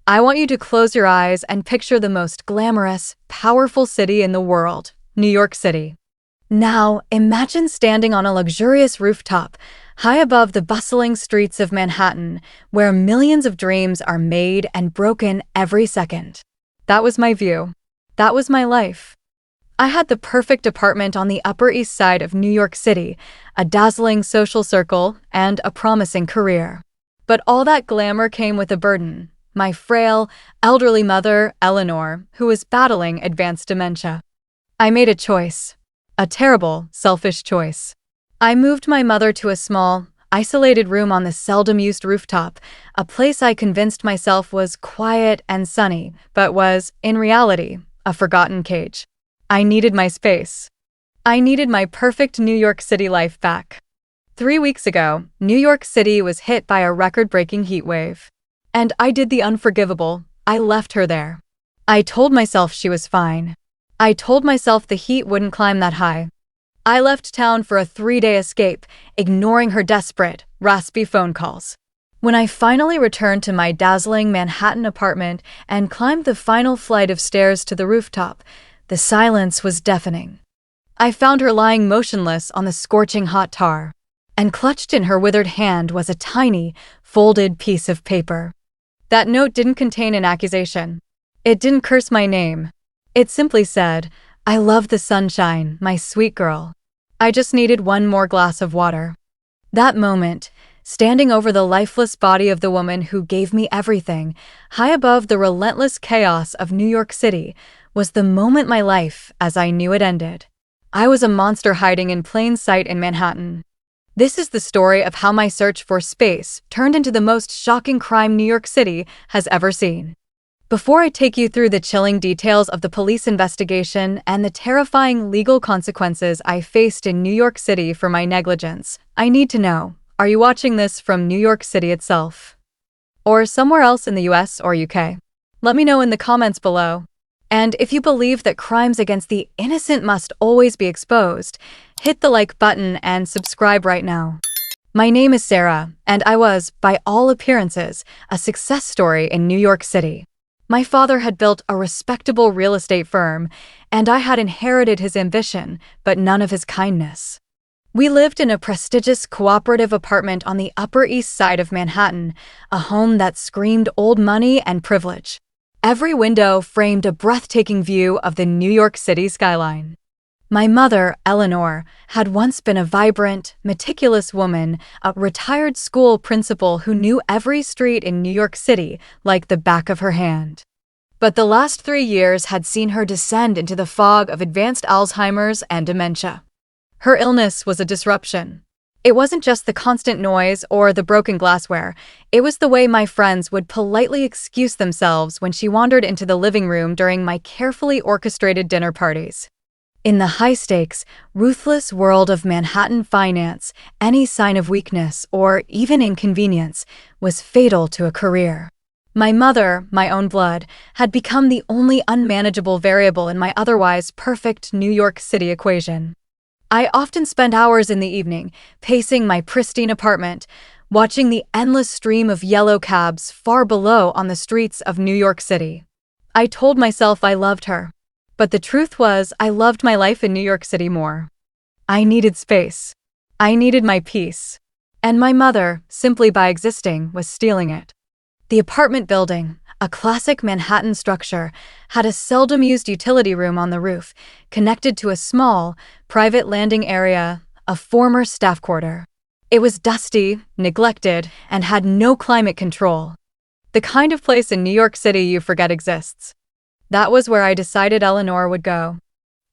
I want you to close your eyes and picture the most glamorous, powerful city in the world, New York City. Now, imagine standing on a luxurious rooftop, high above the bustling streets of Manhattan, where millions of dreams are made and broken every second. That was my view. That was my life. I had the perfect apartment on the Upper East Side of New York City, a dazzling social circle, and a promising career. But all that glamour came with a burden. My frail, elderly mother, Eleanor, who was battling advanced dementia. I made a choice. A terrible, selfish choice. I moved my mother to a small, isolated room on the seldom-used rooftop, a place I convinced myself was quiet and sunny, but was, in reality, a forgotten cage. I needed my space. I needed my perfect New York City life back. 3 weeks ago, New York City was hit by a record-breaking heatwave. And I did the unforgivable. I left her there. I told myself she was fine. I told myself the heat wouldn't climb that high. I left town for a 3-day escape, ignoring her desperate, raspy phone calls. When I finally returned to my dazzling Manhattan apartment and climbed the final flight of stairs to the rooftop, the silence was deafening. I found her lying motionless on the scorching hot tar, and clutched in her withered hand was a tiny, folded piece of paper. That note didn't contain an accusation. It didn't curse my name. It simply said, "I love the sunshine, my sweet girl. I just needed one more glass of water." That moment, standing over the lifeless body of the woman who gave me everything, high above the relentless chaos of New York City, was the moment my life, as I knew it, ended. I was a monster hiding in plain sight in Manhattan. This is the story of how my search for space turned into the most shocking crime New York City has ever seen. Before I take you through the chilling details of the police investigation and the terrifying legal consequences I faced in New York City for my negligence, I need to know, are you watching this from New York City itself? Or somewhere else in the US or UK? Let me know in the comments below. And if you believe that crimes against the innocent must always be exposed, hit the like button and subscribe right now. My name is Sarah, and I was, by all appearances, a success story in New York City. My father had built a respectable real estate firm, and I had inherited his ambition, but none of his kindness. We lived in a prestigious cooperative apartment on the Upper East Side of Manhattan, a home that screamed old money and privilege. Every window framed a breathtaking view of the New York City skyline. My mother, Eleanor, had once been a vibrant, meticulous woman, a retired school principal who knew every street in New York City like the back of her hand. But the last 3 years had seen her descend into the fog of advanced Alzheimer's and dementia. Her illness was a disruption. It wasn't just the constant noise or the broken glassware, it was the way my friends would politely excuse themselves when she wandered into the living room during my carefully orchestrated dinner parties. In the high-stakes, ruthless world of Manhattan finance, any sign of weakness or even inconvenience was fatal to a career. My mother, my own blood, had become the only unmanageable variable in my otherwise perfect New York City equation. I often spent hours in the evening, pacing my pristine apartment, watching the endless stream of yellow cabs far below on the streets of New York City. I told myself I loved her. But the truth was, I loved my life in New York City more. I needed space. I needed my peace. And my mother, simply by existing, was stealing it. The apartment building, a classic Manhattan structure, had a seldom-used utility room on the roof, connected to a small, private landing area, a former staff quarter. It was dusty, neglected, and had no climate control. The kind of place in New York City you forget exists. That was where I decided Eleanor would go.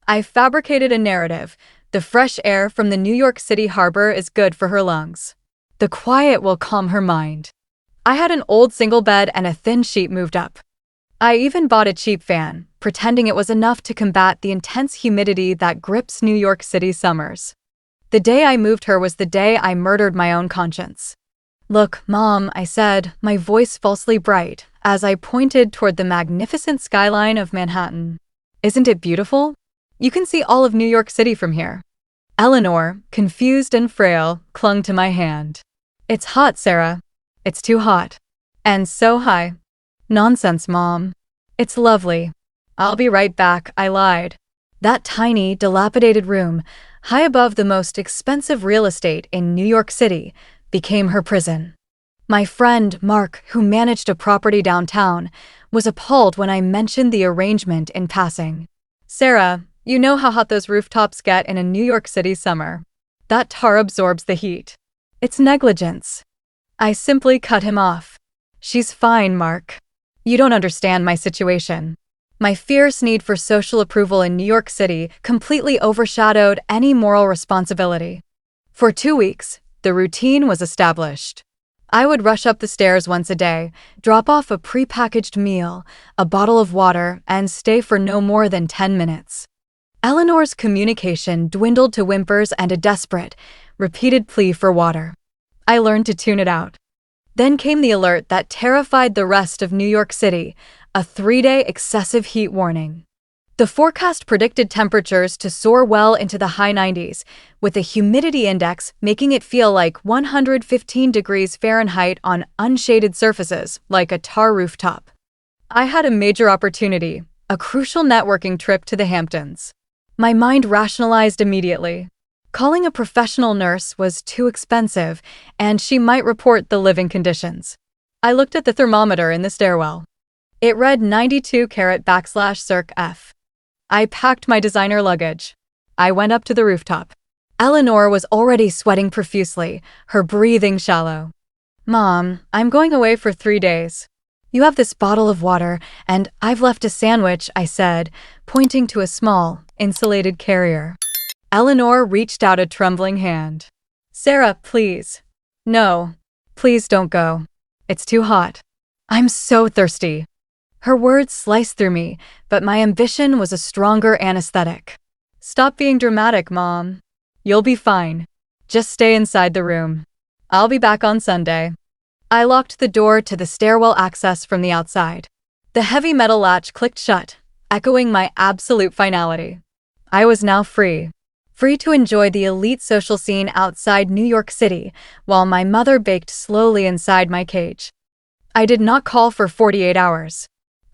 I fabricated a narrative. The fresh air from the New York City harbor is good for her lungs. The quiet will calm her mind. I had an old single bed and a thin sheet moved up. I even bought a cheap fan, pretending it was enough to combat the intense humidity that grips New York City summers. The day I moved her was the day I murdered my own conscience. "Look, Mom," I said, my voice falsely bright, as I pointed toward the magnificent skyline of Manhattan. "Isn't it beautiful? You can see all of New York City from here." Eleanor, confused and frail, clung to my hand. "It's hot, Sarah. It's too hot. And so high." Nonsense, Mom. It's lovely. I'll be right back, I lied. That tiny, dilapidated room, high above the most expensive real estate in New York City, became her prison. My friend, Mark, who managed a property downtown, was appalled when I mentioned the arrangement in passing. Sarah, you know how hot those rooftops get in a New York City summer. That tar absorbs the heat. It's negligence. I simply cut him off. She's fine, Mark. You don't understand my situation. My fierce need for social approval in New York City completely overshadowed any moral responsibility. For 2 weeks, the routine was established. I would rush up the stairs once a day, drop off a prepackaged meal, a bottle of water, and stay for no more than 10 minutes. Eleanor's communication dwindled to whimpers and a desperate, repeated plea for water. I learned to tune it out. Then came the alert that terrified the rest of New York City, a 3-day excessive heat warning. The forecast predicted temperatures to soar well into the high 90s, with the humidity index making it feel like 115 degrees Fahrenheit on unshaded surfaces, like a tar rooftop. I had a major opportunity, a crucial networking trip to the Hamptons. My mind rationalized immediately. Calling a professional nurse was too expensive, and she might report the living conditions. I looked at the thermometer in the stairwell. It read 92°/Circ F. I packed my designer luggage. I went up to the rooftop. Eleanor was already sweating profusely, her breathing shallow. Mom, I'm going away for 3 days. You have this bottle of water, and I've left a sandwich, I said, pointing to a small, insulated carrier. Eleanor reached out a trembling hand. Sarah, please. No, please don't go. It's too hot. I'm so thirsty. Her words sliced through me, but my ambition was a stronger anesthetic. Stop being dramatic, Mom. You'll be fine. Just stay inside the room. I'll be back on Sunday. I locked the door to the stairwell access from the outside. The heavy metal latch clicked shut, echoing my absolute finality. I was now free. Free to enjoy the elite social scene outside New York City, while my mother baked slowly inside my cage. I did not call for 48 hours.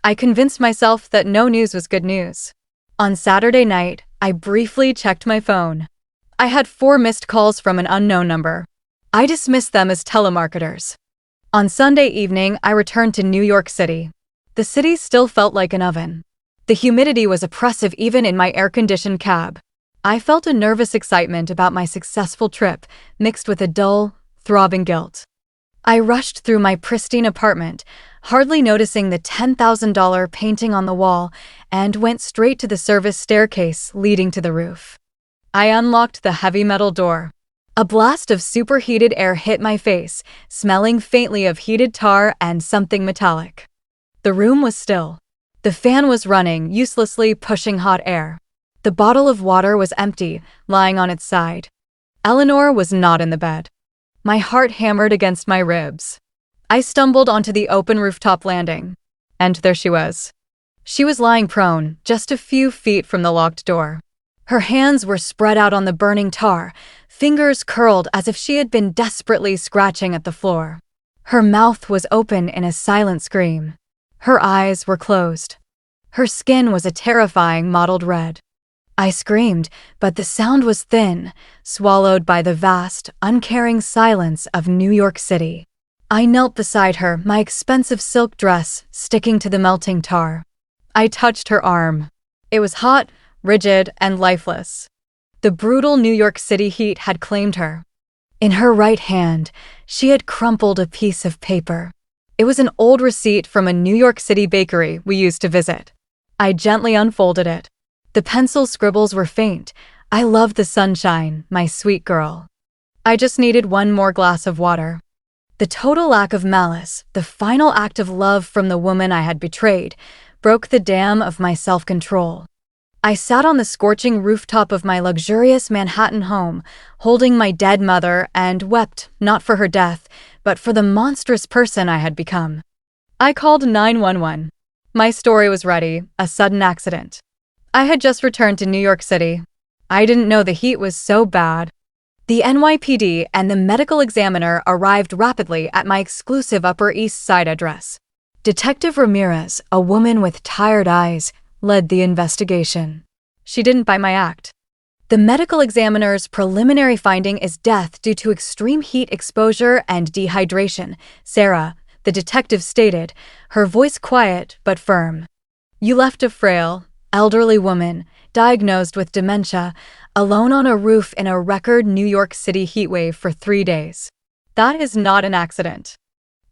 I convinced myself that no news was good news. On Saturday night, I briefly checked my phone. I had 4 missed calls from an unknown number. I dismissed them as telemarketers. On Sunday evening, I returned to New York City. The city still felt like an oven. The humidity was oppressive even in my air-conditioned cab. I felt a nervous excitement about my successful trip, mixed with a dull, throbbing guilt. I rushed through my pristine apartment, hardly noticing the $10,000 painting on the wall, and went straight to the service staircase leading to the roof. I unlocked the heavy metal door. A blast of superheated air hit my face, smelling faintly of heated tar and something metallic. The room was still. The fan was running, uselessly pushing hot air. The bottle of water was empty, lying on its side. Eleanor was not in the bed. My heart hammered against my ribs. I stumbled onto the open rooftop landing. And there she was. She was lying prone, just a few feet from the locked door. Her hands were spread out on the burning tar, fingers curled as if she had been desperately scratching at the floor. Her mouth was open in a silent scream. Her eyes were closed. Her skin was a terrifying mottled red. I screamed, but the sound was thin, swallowed by the vast, uncaring silence of New York City. I knelt beside her, my expensive silk dress sticking to the melting tar. I touched her arm. It was hot, rigid, and lifeless. The brutal New York City heat had claimed her. In her right hand, she had crumpled a piece of paper. It was an old receipt from a New York City bakery we used to visit. I gently unfolded it. The pencil scribbles were faint. I loved the sunshine, my sweet girl. I just needed one more glass of water. The total lack of malice, the final act of love from the woman I had betrayed, broke the dam of my self-control. I sat on the scorching rooftop of my luxurious Manhattan home, holding my dead mother, and wept, not for her death, but for the monstrous person I had become. I called 911. My story was ready, a sudden accident. I had just returned to New York City. I didn't know the heat was so bad. The NYPD and the medical examiner arrived rapidly at my exclusive Upper East Side address. Detective Ramirez, a woman with tired eyes, led the investigation. She didn't bite my act. The medical examiner's preliminary finding is death due to extreme heat exposure and dehydration, Sarah, the detective stated, her voice quiet but firm. You left a frail, elderly woman, diagnosed with dementia, alone on a roof in a record New York City heatwave for 3 days. That is not an accident.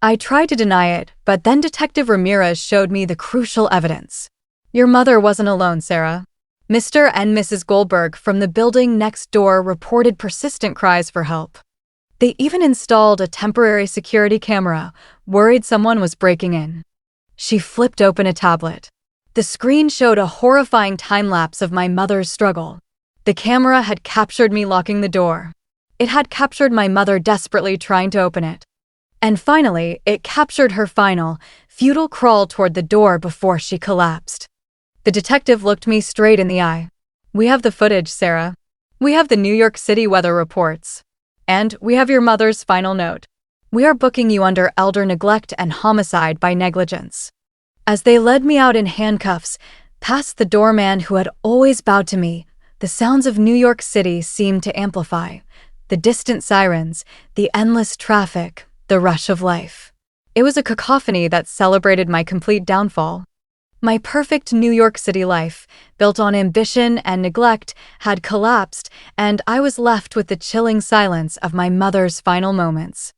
I tried to deny it, but then Detective Ramirez showed me the crucial evidence. Your mother wasn't alone, Sarah. Mr. and Mrs. Goldberg from the building next door reported persistent cries for help. They even installed a temporary security camera, worried someone was breaking in. She flipped open a tablet. The screen showed a horrifying time-lapse of my mother's struggle. The camera had captured me locking the door. It had captured my mother desperately trying to open it. And finally, it captured her final, futile crawl toward the door before she collapsed. The detective looked me straight in the eye. We have the footage, Sarah. We have the New York City weather reports. And we have your mother's final note. We are booking you under elder neglect and homicide by negligence. As they led me out in handcuffs, past the doorman who had always bowed to me, the sounds of New York City seemed to amplify. The distant sirens, the endless traffic, the rush of life. It was a cacophony that celebrated my complete downfall. My perfect New York City life, built on ambition and neglect, had collapsed, and I was left with the chilling silence of my mother's final moments.